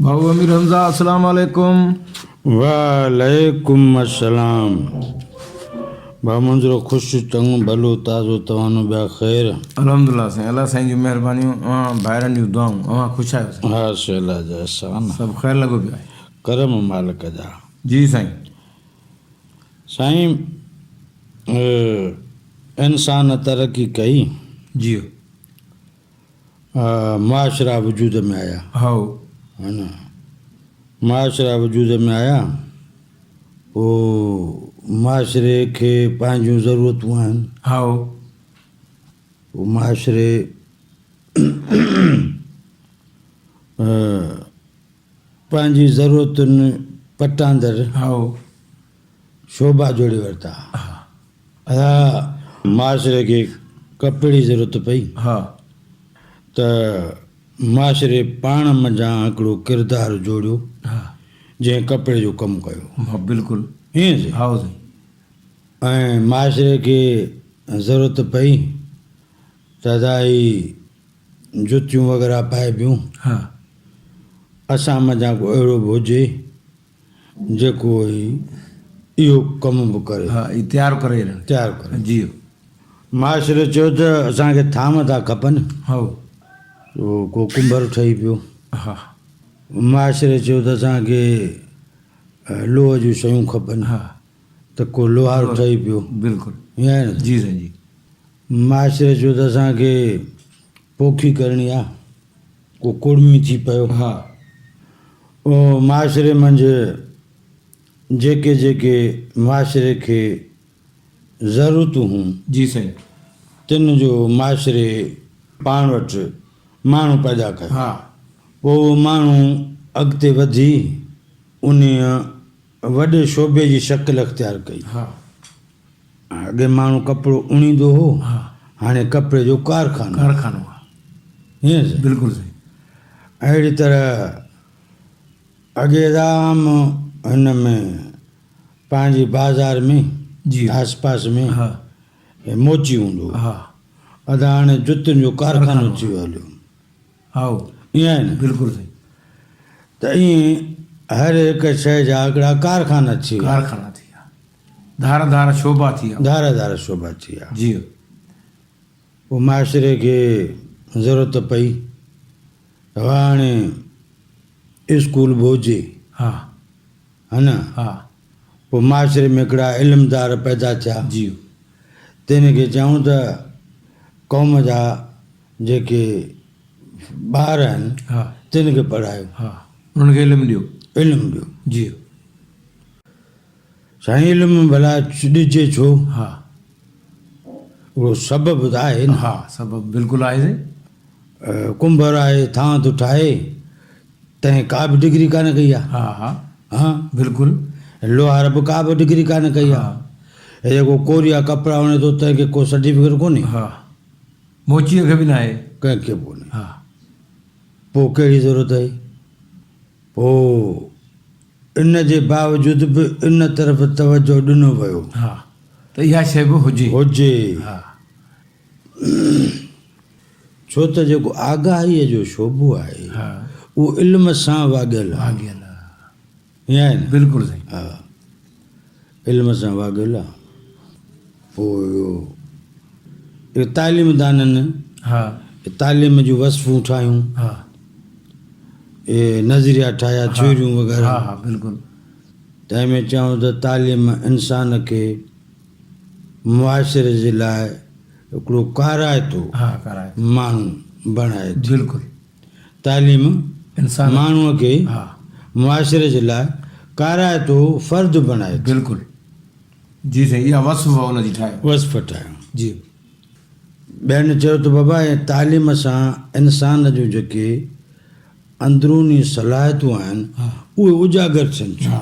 भाऊ अमीर हमज़ा अस्सलाम वालेकुम। वालेकुम अस्सलाम। भाउ मुंहिंजो ख़ुशि चङो भलो ताज़ो तव्हांजो ॿिया ख़ैर? अल्हम्दुलिल्लाह साईं, अल्लाह साईं जी महिरबानियूं, भाइरनि जूं दुआऊं, ख़ुशि आहियो साईं? हा सेला जा अहसान, सभु ख़ैरु लॻो पियो आहे। करम मालिक जा। जी साईं। साईं इंसान तरक़ी कई, जी मुआशरा वजूद में आया, हाओ है न। मुआशरा वजूद में आया, पोइ मुआशरे खे पंहिंजूं ज़रूरतूं आहिनि। हाओ पोइ मुआशरे पंहिंजी ज़रूरतुनि पटांदड़ हाओ शोभा जोड़े वरिता। हा, मुआशरे खे कपिड़े जी ज़रूरत पई हा त मुआशरे पाण मंझां हिकिड़ो किरदारु जोड़ियो हा जंहिं कपिड़े जो कमु कयो। हा बिल्कुलु ईअं जी। हाओ साईं। ऐं मुआशरे खे ज़रूरत पई त अदाई जुतियूं वग़ैरह पाइबियूं। हा असां मंझां को अहिड़ो बि हुजे जेको इहो कमु बि करे, हा ई तयारु करे ॾियणु। तयारु करे। जी मुआशरे चयो त असांखे थाम था खपनि, हाओ को कुंभर ठही पियो। हा मुआशरे चयो त असांखे लोह जूं शयूं खपनि, हा त को लोहार ठही पियो। बिल्कुलु ईअं आहे न। जी साईं जी। मुआशरे चयो त असांखे पोखी करणी आहे, को कुड़मी थी पियो। हा मुआशरे मंझि जेके जेके मुआशरे खे ज़रूरतूं हुयूं जी साईं। तिन जो मुआशरे पाण वटि माण्हू पैदा कयो। हा पोइ माण्हू अॻिते वधी उन वॾे शोबे जी शकिल अख़्तियार कई। हा अॻे माण्हू कपिड़ो उणींदो हो, हा हाणे कपिड़े जो कारखानो। कारखानो आहे। हीअं से। बिल्कुलु साईं। अहिड़ी तरह अॻे राम हिन में पंहिंजी बाज़ार में जी आस पास में हा मोची हूंदो हो। हा अदा हाणे जुतियुनि जो कारखानो थी वियो हलियो। हाओ ईअं आहे न। बिल्कुलु साईं। त ईअं हर हिकु शइ जा हिकिड़ा कारखाना थी विया, कारखाना थी विया, धार धार शोभा थी विया। धार धार शोभा थी विया। जी पोइ मुआशरे खे ज़रूरत पई त हाणे स्कूल बि हुजे, हा है न। हा पोइ मुआशरे में हिकिड़ा इल्मदार पैदा थिया। जी तिन खे चऊं त क़ौम जा जेके ॿार आहिनि हा तिन खे पढ़ायो, हा उन्हनि खे इल्मु ॾियो। इल्मु ॾियो। जी साईं इल्मु भला ॾिजे छो, हा उहो सबबु त आहे न। हा सभु बिल्कुलु आहे साईं। कुंभर आहे थांध ठाहे, तंहिं का बि डिग्री कान कई आहे। हा हा हा, बिल्कुलु। लोहार बि का बि डिग्री कान कई हा आहे। हे जेको कोरिया कपिड़ा वणे थो तंहिंखे को सर्टिफिकेट कोन्हे, हा मोचीअ खे बि न आहे। कंहिंखे बि कोन्हे। हा पोइ कहिड़ी ज़रूरत आहे? पोइ इन जे बावजूदि बि इन तरफ़ तवजो ॾिनो वियो हा त इहा शइ बि हुजे। हा छो त जेको आगाहीअ जो शोभो आहे हा उहो इल्म सां वाॻियल आहे। भाॻियल ईअं आहे न। बिल्कुलु साईं। हा, इल्म सां वाॻियल आहे। पोइ इहो तालीम दाननि हा तालीम जूं वसफ़ूं ठाहियूं, हा नज़रिया ठाहिया, थियोरियूं हा वग़ैरह। हा बिल्कुलु। तंहिंमें चऊं त तालीम इंसान खे मुआशरे जे लाइ हिकिड़ो काराइतो हा कराए माण्हू बणाए थी। बिल्कुलु। तालीम इंसान माण्हूअ खे हा मुआशरे जे लाइ काराइतो फ़र्द बणाए थी। बिल्कुलु। जी साईं, इहा वसफ़ हुनजी ठाहियो। वसफ़ ठाहियो। जी ॿियनि चयो त बाबा तालीम सां इंसान जूं जेके अंदरूनी सलाहियतूं आहिनि हा उहे उजागर थियनि थियूं, हा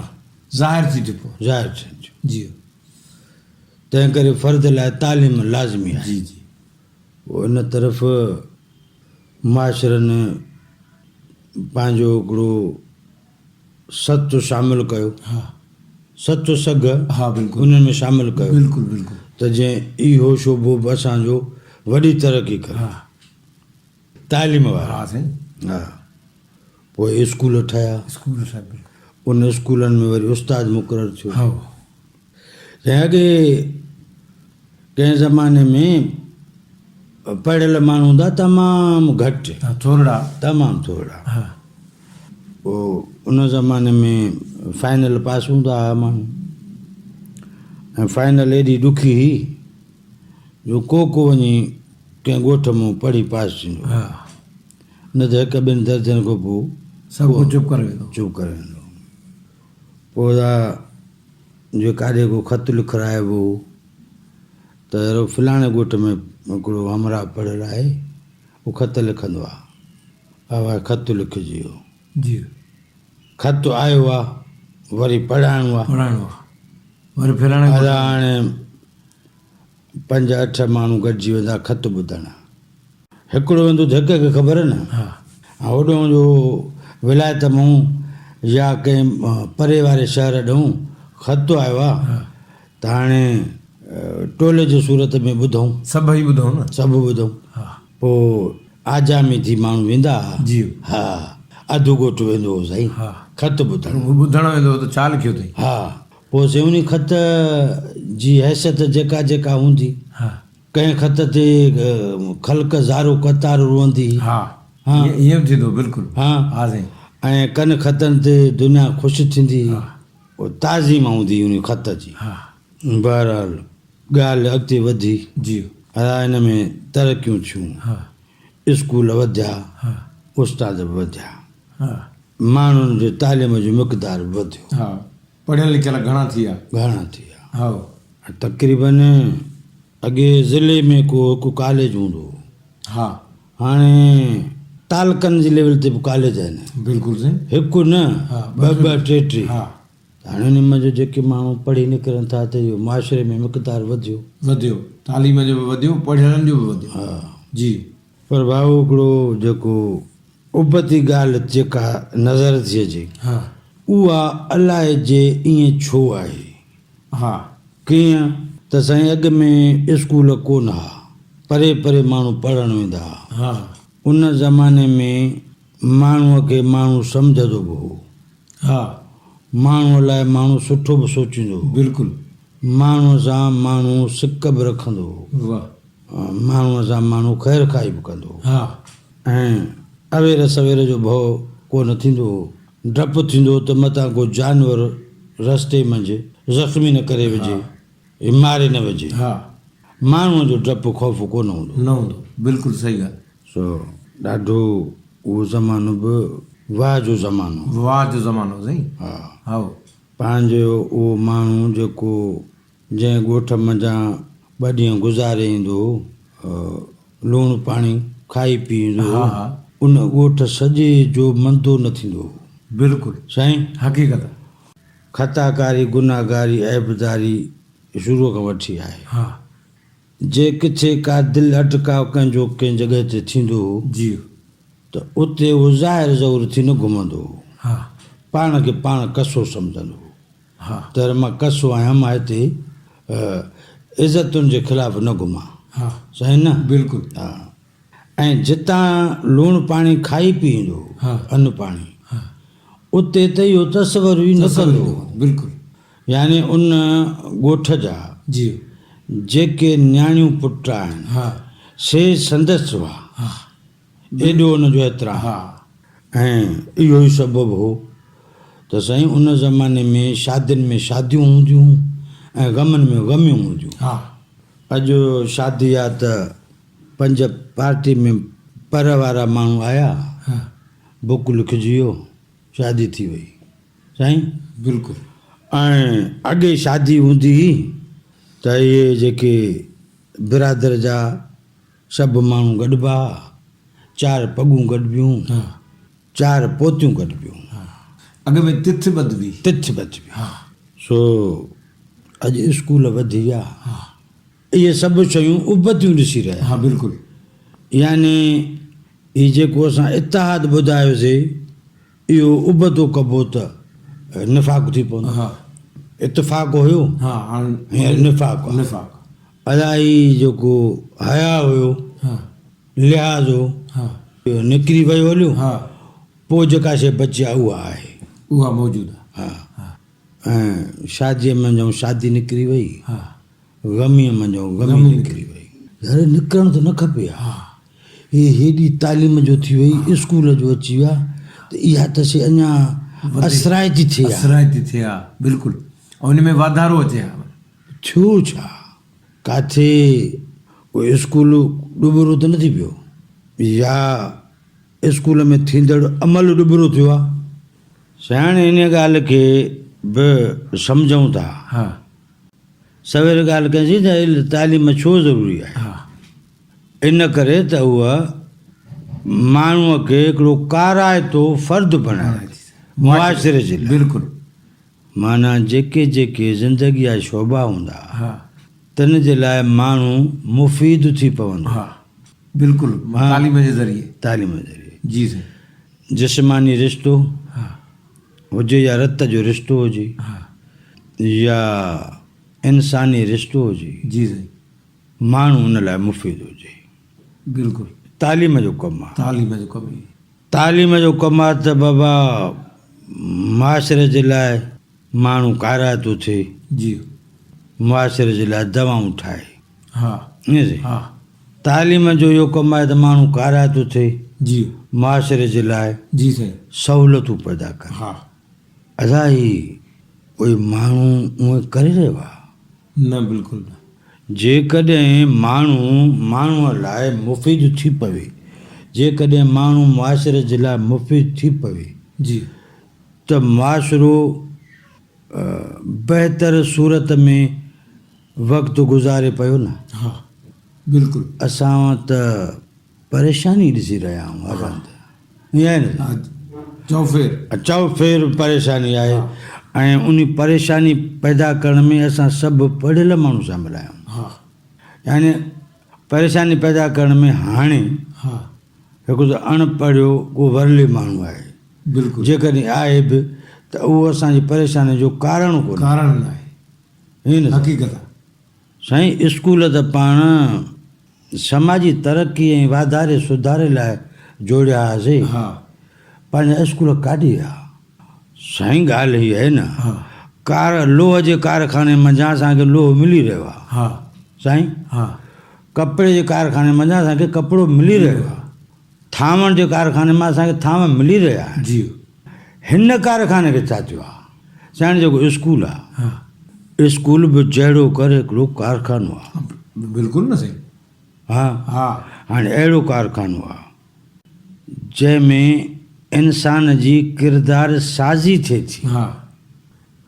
ज़ाहिर थी थिए पोइ। ज़ाहिर थियनि थियूं। जी तंहिं करे फ़र्द लाइ तालीम लाज़मी आहे। जी जी पोइ इन तरफ़ मुआशरनि पंहिंजो हिकिड़ो सत शामिलु कयो, हा सत सग हा बिल्कुलु उन्हनि में शामिलु कयो बिल्कुलु बिल्कुलु। त जंहिं इहो शोबो बि असांजो वॾी तरक़ी करे, हा तालीम वारा। हा साईं। हा, पोइ स्कूल ठहिया, स्कूल साहिब उन स्कूलनि में वरी उस्ताद मुक़ररु थियो। हा जंहिं अॻे कंहिं ज़माने में पढ़ियल माण्हू हूंदा तमामु घटि, थोरा तमामु थोरा। हा पोइ उन ज़माने में फाइनल पास हूंदा हुआ माण्हू, ऐं फाइनल एॾी ॾुखी हुई जो को वञी कंहिं ॻोठ मां पढ़ी पास थींदो, हा न त हिकु ॿिनि दर्जन खां पोइ सभु कुझु चुप करे वेंदो। चुप करे वेंदो। पोइ जो काॾे को ख़त लिखाइबो त अहिड़ो फलाणे ॻोठ में हिकिड़ो हमरा पढ़ियल आहे, उहो ख़त लिखंदो आहे, हा ख़त लिखिजी वियो, जी ख़त आयो आहे, वरी पढ़ाइणो आहे, पढ़ाइणो आहे, वरी फिराइण हाणे 5-8 माण्हू गॾिजी वेंदा ख़त ॿुधण। हिकिड़ो वेंदो त हिक खे ख़बर न, हा ऐं होॾो जो विलायत मां या कंहिं परे वारे शहर ॾांहुं ख़त आयो आहे त हाणे टोले जी सूरत में ॿुधूं, सभई ॿुधो न। सभु ॿुधूं। हा पोइ आजामी थी माण्हू वेंदा, जी हा अधु ॻोठु वेंदो हो साईं हा ख़त ॿुधण। ॿुधण वेंदो त छा लिखियो अथई। हा पोइ से उन ख़त जी हैसियत जेका हूंदी, हा कंहिं ख़त ते ख़ल्क ज़ारो क़तार रोअंदी, हा हा। ईअं बि थींदो बिल्कुलु। हा हा साईं ऐं कन ख़तनि ते दुनिया ख़ुशि थींदी, हा पोइ ताज़ीमा हूंदी उन ख़त जी। हा बहरहाल ॻाल्हि अॻिते वधी, जी हिन में तरक़ियूं थियूं, हा स्कूल वधिया, हा उस्ताद बि वधिया, हा माण्हुनि जो तालीम जो मक़दार बि वधियो, हा पढ़ियल लिखियल घणा थी विया। घणा थी विया। हा तक़रीबन अॻे ज़िले में हिकु कॉलेज हूंदो हो, हा हाणे तालकनि जी लेवल ते बि कॉलेज आहिनि, बिल्कुलु साईं। हिकु न हा, 2-2 3-3। हा हाणे उन में जो जेके माण्हू पढ़ी निकिरनि था त इहो मुआशिरे में मक़दार वधियो। वधियो, तालीम जो बि वधियो, पढ़ियलनि जो बि वधियो। हा जी पर भाऊ हिकिड़ो जेको उबती ॻाल्हि जेका नज़र थी अचे, हा उहा अलाए जे ईअं छो आहे। हा कीअं त साईं अॻ में स्कूल कोन हुआ, परे परे माण्हू पढ़णु वेंदा हुआ। हा उन ज़माने में माण्हूअ खे माण्हू सम्झंदो बि हो, हा माण्हूअ लाइ माण्हू सुठो बि सोचींदो हो, बिल्कुलु। माण्हूअ सां माण्हू सिक बि रखंदो हो, वाह। माण्हूअ सां माण्हू ख़ैर खाई बि कंदो हो, हा ऐं अवेर सवेर जो भउ कोन थींदो हो। डपु थींदो त मतां को जानवर रस्ते मंझि ज़ख़्मी न करे विझे, मारे न विझे, हा माण्हूअ जो डपु ख़ौफ़ कोन हूंदो। न हूंदो, बिल्कुलु सही ॻाल्हि। सो ॾाढो उहो ज़मानो बि वाह जो ज़मानो। वाह जो ज़मानो साईं। हा हा पंहिंजो उहो माण्हू जेको जंहिं ॻोठ मंझां 2 ॾींहं गुज़ारे ईंदो, लूणु पाणी खाई पी ईंदो, हा हा उन ॻोठ सॼे जो मंदो न थींदो हो बिल्कुलु साईं। हक़ीक़त। ख़ताकारी गुनाहगारी ऐबदारी शुरूअ खां वठी आहे। हा जे किथे का दिलि अटकाव कंहिंजो कंहिं जॻह ते थींदो हो जी त उते उहो ज़ाहिर ज़रूर थी न घुमंदो हो, हा पाण खे पाण कso सम्झंदो हो, हा त मां कso आहियां, मां हिते इज़तुनि जे ख़िलाफ़ु न घुमां, हा सही न। बिल्कुलु। हा ऐं जितां लूणु पाणी खाई पी ईंदो हो, हा अन्न पाणी, हा उते त इहो तसवर ई न कंदो हो। बिल्कुलु। यानी उन ॻोठ जा जी जेके न्याणियूं पुट आहिनि, हा से संदसि हुआ, हा एॾो हुनजो एतिराम। हा ऐं इहो ई सबबु हो त साईं उन ज़माने में शादियुनि में शादियूं हूंदियूं ऐं ग़मनि में ग़मियूं हूंदियूं। हा अॼु शादी आहे त 5 पार्टी में पर वारा माण्हू आया, हा बुक लिखिजी वियो, शादी थी वई साईं। बिल्कुलु। ऐं अॻे शादी हूंदी हुई त इहे जेके बिरादर जा सभु माण्हू गॾिबा, 4 पॻूं गॾिबियूं, हा 4 पोतियूं गॾिबियूं, अॻ में तिथ ॿधबी। तिथ बचबी। हा सो अॼु स्कूल वधी विया, हा इहे सभु शयूं उबतियूं ॾिसी रहिया। हा बिल्कुलु। यानी हीउ जेको असां इतिहाद ॿुधायोसीं, इहो उबतो कबो त निफ़ाक़ थी पवंदो। हा इतफ़ाक़ हुयो, हा हाणे हींअर निफ़ाक़ आहे। निफ़ाक़। अलाई जेको हया हुयो, हा लिहाज़ हो, हा इहो निकिरी वियो हलियो। हा पोइ जेका शइ बची आहे उहा आहे। उहा मौजूदु आहे। हा, ऐं शादीअ मंझि शादी निकिरी वई, हा, ग़मीअ मंझि ग़मी निकिरी वई। अरे निकिरणु त न खपे। हा, हीअ हेॾी तालीम जो थी वई, स्कूल जो अची विया, त इहा त शइ अञा असराइती थी आहे। असराइती थी आहे, बिल्कुलु। ऐं हुन में वाधारो अचे हा। थियो छा, काथे कोई स्कूल ॾुबरो त नथी पियो, या स्कूल में थींदड़ अमल ॾुबरो थियो आहे। हाणे इन ॻाल्हि खे बि सम्झूं था। हा, सवेर ॻाल्हि कयांसीं त तालीम छो ज़रूरी आहे। हा, इन करे त उहा माण्हूअ खे हिकिड़ो काराइतो फ़र्दु बणाए थी मुआशिरे जे लाइ। बिल्कुलु। माना जेके जेके ज़िंदगीअ जा शोभा हूंदा, हा, तिन जे लाइ माण्हू मुफ़ीद थी पवंदो। हा, बिल्कुलु। तालीम जे ज़रिए। तालीम जे ज़रिए। जी साईं। जिस्मानी रिश्तो हा, हुजे या रत जो रिश्तो हुजे, हा, या इंसानी रिश्तो हुजे, जी साईं। माण्हू उन लाइ मुफ़ीद हुजे। बिल्कुलु। तालीम जो कमु आहे। तालीम जो कमु आहे। तालीम जो कमु आहे त बाबा मुआशिरे जे लाइ माण्हू काराइतो थिए, जी। मुआशिरे जे लाइ दवाऊं ठाहे। हा, ईअं जी। हा, तालीम जो इहो कमु आहे त माण्हू काराइतो थिए, जी, मुआशिरे जे लाइ जी साईं। सहूलियतूं पैदा करे। हा, असांजी कोई माण्हू उहे करे रहियो आहे? न, बिल्कुलु न। जेकॾहिं माण्हूअ लाइ मुफ़ीद थी पवे, जेकॾहिं माण्हू मुआशिरे जे लाइ मुफ़ीद थी पवे, जी, त मुआशिरो बहितर सूरत में वक़्तु गुज़ारे पियो न। हा, बिल्कुलु। असां त परेशानी ॾिसी रहिया आहियूं असां त, ईअं आहे न। हा, चौफेर परेशानी आहे। ऐं उन परेशानी पैदा करण में असां सभु पढ़ियल माण्हू शामिल आहियूं। हा, यानी परेशानी पैदा करण में हाणे हा, हिकु त अणपढ़ियो को वरले माण्हू आहे, बिल्कुलु। जेकॾहिं आहे बि त उहो असांजी परेशानी जो कारण कोन्हे। कारण न आहे, ईअं न हक़ीक़त आहे। साईं, स्कूल त पाण समाजी तरक़ी ऐं वाधारे सुधारे लाइ जोड़िया हुआसीं। हा, पंहिंजा स्कूल काॾे आहे साईं? ॻाल्हि हीअ आहे न, हा, लोह जे कारखाने मंझां असांखे लोह मिली रहियो आहे हा, साईं। हा, कपिड़े जे कारखाने मंझां असांखे कपिड़ो मिली रहियो आहे, थांवण जे कारखाने मां असांखे थांव मिली रहिया आहिनि। जी। हिन कारखाने खे छा थियो आहे साईं? जेको स्कूल आहे, हा, स्कूल बि जहिड़ो करे हिकिड़ो कारखानो आहे। बिल्कुलु न साईं। हा, हा, हाणे अहिड़ो कारखानो आहे जंहिंमें इंसान जी किरदार साज़ी थिए थी। हा,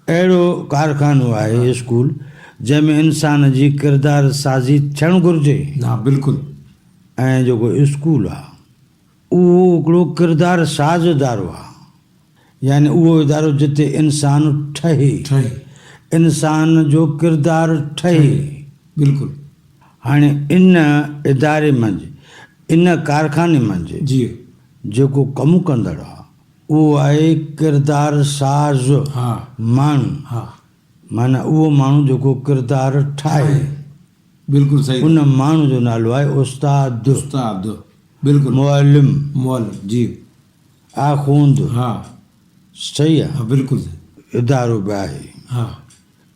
अहिड़ो कारखानो आहे स्कूल जंहिंमें इंसान जी किरदार साज़ी थियणु घुरिजे। हा, बिल्कुलु। ऐं जेको स्कूल आहे उहो हिकिड़ो किरदार साज़ इदारो आहे, यानी उहो इदारो जिते इंसान ठहे, इंसान जो किरदारु ठहे। बिल्कुलु। हाणे इन इदारे मंझि, इन कारखाने मंझि जी, जेको कमु कंदड़ आहे उहो आहे किरदार साज़ हा, माण्हू। हा, माना उहो माण्हू जेको किरदारु ठाहे। बिल्कुलु सही। उन माण्हू जो नालो आहे उस्ताद। उस्ताद, बिल्कुलु। मुअल्लिम, जी, आख़ूंद। हा, सही आहे। हा, बिल्कुलु। इदारो बि आहे। हा,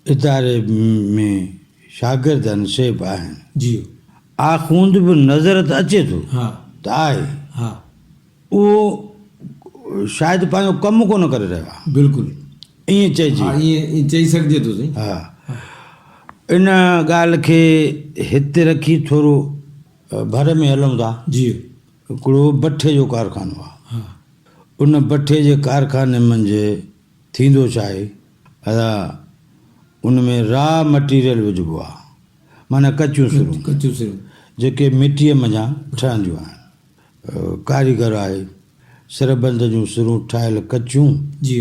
इदारे में शागिर्द आहिनि, सेब आहिनि। जी, आख़ूंद बि नज़र त अचे थो हा, त आहे, हा, उहो शायदि पंहिंजो कमु कोन करे रहियो आहे। बिल्कुलु। ईअं चइजे। हा, ईअं चई सघिजे थो साईं। हा, इन ॻाल्हि खे हिते रखी थोरो भर में हलूं था। जी, हिकिड़ो भठे जो कारखानो आहे। हा, उन भठे जे कारखाने मंझि थींदो छा आहे, उन में रॉ मटीरियल विझिबो आहे, माना कचियूं सिरूं जेके मिटीअ मंझां ठहंदियूं आहिनि। कारीगर आहे, सिरबंद जूं सिरूं ठाहियल कचियूं, जी,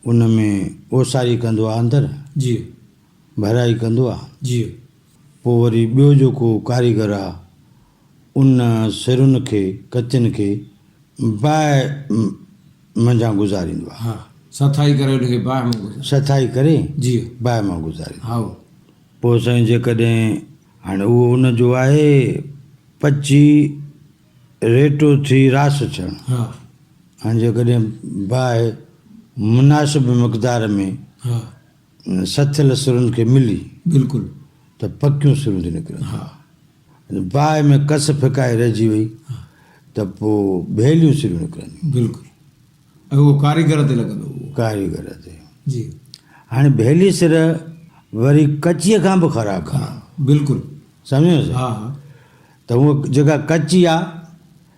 उन में ओसारी कंदो आहे अंदरि, जी, भराई कंदो आहे। जी, पोइ वरी ॿियो जेको कारीगर आहे उन सिरुनि खे, कचियुनि खे बाहि मंझां गुज़ारींदो आहे। हा, सथाई करे उनखे बाहि में गुज़ारे। सथाई करे जी, बाहि मां गुज़ारींदो। हा, पोइ साईं जेकॾहिं हाणे उहो उनजो आहे पची रेटो थी रास थियणु, हा, हाणे जेकॾहिं बाहि मुनासिब मक़दार में हा सथियल सुरनि खे मिली बिल्कुलु त पकियूं सुरूं थी निकिरनि। हा बाहि में कस फिकाए रहिजी वई त पोइ भेलियूं सुरूं निकिरनि। बिल्कुलु ऐं उहो कारीगर ते लॻंदो उहो। कारीगर ते जी हाणे भेली सिर वरी कचीअ खां बि ख़राबु हा आहे। बिल्कुलु सम्झोसि हा हा त उहा जेका कची आहे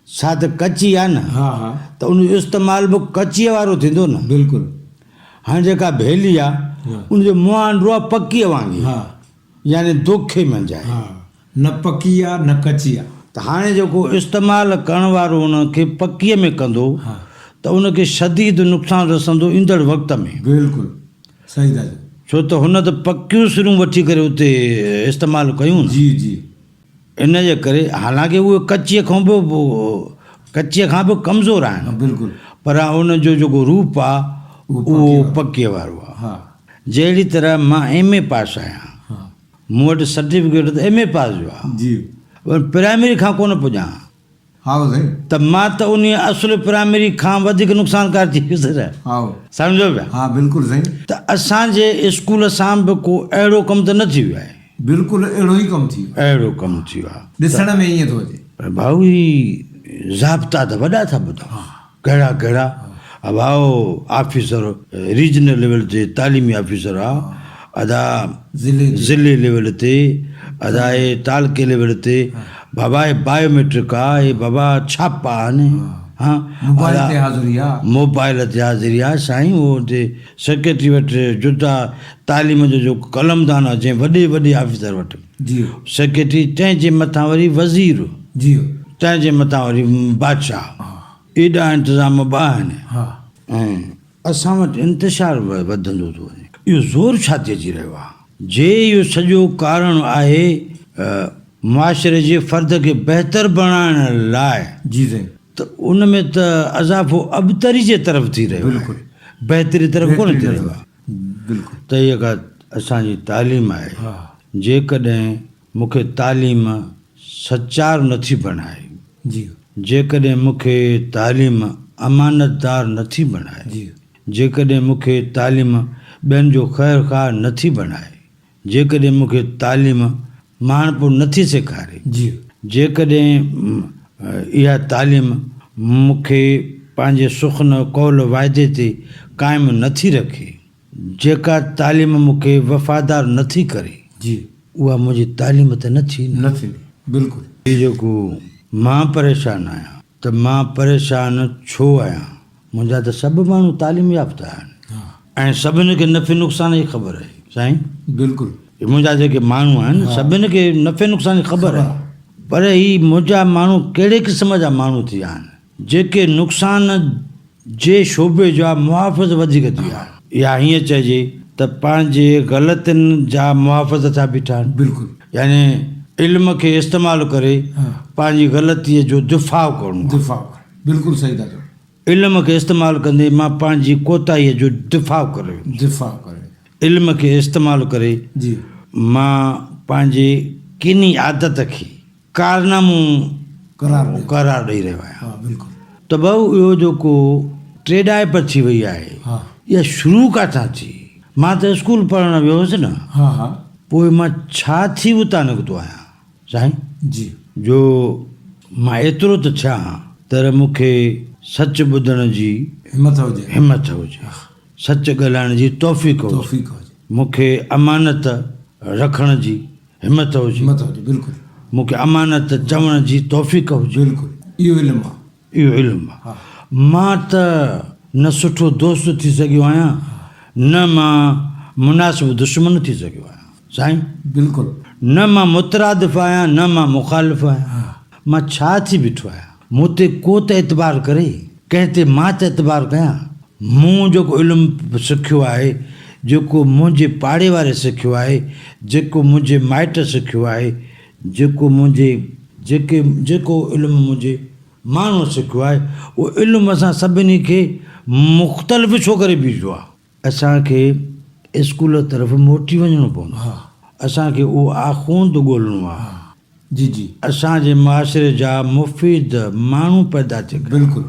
छा त कची आहे न हा हा त उनजो इस्तेमालु बि कचीअ वारो थींदो न। बिल्कुलु हाणे जेका भेली आहे हा उनजो मुहांडो आहे पकीअ वांगुरु हा यानी दोखे मंझाए। हा न पकी आहे न कची आहे। त हाणे जेको इस्तेमालु करण वारो उनखे पकीअ में कंदो हा त उनखे शदीद नुक़सानु रसंदो ईंदड़ वक़्त में। बिल्कुलु सही था चओ। छो त हुन त पकियूं सिरूं वठी करे उते इस्तेमालु कयूं न। जी जी इन जे करे हालांकि उहे कचीअ खां बि कमज़ोर आहिनि हा बिल्कुलु पर उनजो जेको रूप आहे उहो पकीअ वारो आहे। हा जहिड़ी तरह मां MA पास आहियां, हा मूं वटि सर्टिफिकेट त MA पास जो आहे, जी पर प्राइमरी खां कोन पुॼां हा साईं त मां त उन असुल प्राइमरी खां वधीक नुक़सानकार थी वियुसि। हा सम्झो पिया। हा बिल्कुलु साईं त असांजे स्कूल सां बि को अहिड़ो कमु त न थी वियो आहे। बिल्कुलु अहिड़ो ई कमु थी वियो अहिड़ो कमु थी वियो आहे। ॾिसण में ईअं थो अचे। पर भाऊ ही ज़ाब्ता त वॾा था ॿुधायो। कहिड़ा कहिड़ा भाऊ ऑफिसर रीजनल लेवल ते तालीमी ऑफिसर आहे, अदा ज़िले लेवल ते, अदा हे तालके लेवल ते, बाबा हे बायोमेट्रिक आहे, हे बाबा छापा आहिनि। हाँ मोबाइल ते हाज़िरी आहे। मोबाइल ते हाज़िरी आहे साईं। उहो हुते सेक्रेटरी वटि जुदा तालीम जो जेको कलमदान आहे जंहिं वॾे वॾे ऑफिसर वटि जी सेक्रेटरी, तंहिंजे मथां वरी वज़ीर, जी तंहिंजे मथां वरी बादशाह, एॾा इंतिज़ाम ॿ आहिनि। हा ऐं असां वटि इंतिशार वधंदो थो वञे। इहो ज़ोर छा थी अची रहियो आहे? जे इहो सॼो कारण आहे मुआशिरे जे फ़र्द खे बहितर बणाइण लाइ, जी साईं त उन में त अज़ाफ़ो अबतरी जे तरफ़ थी रहियो आहे, बिल्कुलु बहितरी तरफ़ कोन थी रहियो आहे। बिल्कुलु त इहा का असांजी तालीम आहे। हा जेकॾहिं मूंखे तालीम सचार नथी बणाए, जी जेकॾहिं मूंखे तालीम अमानतदार नथी बणाए, जी जेकॾहिं मूंखे तालीम ॿियनि जो ख़ैरु ख़्वाह नथी बणाए, जेकॾहिं मूंखे तालीम माणपुर नथी सेखारे, जी जेकॾहिं इहा तालीम मूंखे पंहिंजे सुखन कौल वाइदे ते क़ाइमु नथी रखे, जेका तालीम मूंखे वफ़ादार नथी करे, जी उहा मुंहिंजी तालीम त न थी न। न थींदी बिल्कुलु। इहो जेको मां परेशान आहियां, त मां परेशान छो आहियां? मुंहिंजा त सभु माण्हू तालीम याफ़्ता आहिनि ऐं सभिनी खे नफ़े नुक़सान जी ख़बर आहे साईं। बिल्कुलु मुंहिंजा जेके माण्हू आहिनि सभिनी खे नफ़े नुक़सान जी ख़बर आहे, पर ही मुंहिंजा माण्हू कहिड़े क़िस्म जा माण्हू थी विया आहिनि जेके नुक़सान जे शोबे जा मुहाफ़िज़ वधीक थी विया आहिनि, या हीअं चइजे त पंहिंजे ग़लतियुनि जा मुहाफ़िज़ था बीठा आहिनि। बिल्कुलु यानी इल्म खे इस्तेमालु करे पंहिंजी ग़लतीअ जो दिफ़ा करणो। दिफ़ा बिल्कुलु सही था चओ। इल्म खे इस्तेमालु कंदे मां पंहिंजी कोताहीअ जो दिफ़ा करे, दिफ़ा करे, इल्म खे इस्तेमालु करे जी मां पंहिंजे किनी आदत खे कारनामो करार ॾेई रहियो आहियां। हा बिल्कुलु। त भाऊ इहो जेको ट्रेडाइप थी वई आहे, हा इहा शुरू किथां थी? मां त स्कूल पढ़णु वियो हुउसि न, हा हा पोइ मां छा थी उतां निकितो आहियां साईं। जी जो मां एतिरो त थियां त मूंखे सच ॿुधण जी हिमत हुजे, हिमत हुजे, सच ॻाल्हाइण जी तौफ़ीक़ हुजे, तौफ़ीक़ हुजे, मूंखे अमानत रखण जी हिमत हुजे, हिमत हुजे बिल्कुलु, मूंखे अमानत चवण जी तौफ़ीक़ हुजे। बिल्कुलु इहो इल्मु आहे। इहो इल्मु आहे। मां त न सुठो दोस्त थी सघियो आहियां, न मां मुनासिब दुश्मन थी सघियो आहियां साईं। बिल्कुलु न मां मुतरादिफ़ आहियां, न मां मुख़ालिफ़ आहियां। मां छा थी बीठो आहियां? मूं ते को त एतबार करे, कंहिं ते मां त एतबार कयां। मूं जेको इल्मु सिखियो आहे, जेको मुंहिंजे पाड़े वारे सिखियो आहे, जेको मुंहिंजे माइट सिखियो आहे, जेको इल्मु मुंहिंजे माण्हू सिखियो आहे, उहो इल्मु असां सभिनी खे मुख़्तलिफ़ छो करे बीठो आहे? असांखे स्कूल तरफ़ मोटी वञिणो पवंदो आहे। असांखे उहो आख़ूंद ॻोल्हणो आहे। जी जी असांजे मुआशिरे जा मुफ़ीद माण्हू पैदा थिए। बिल्कुलु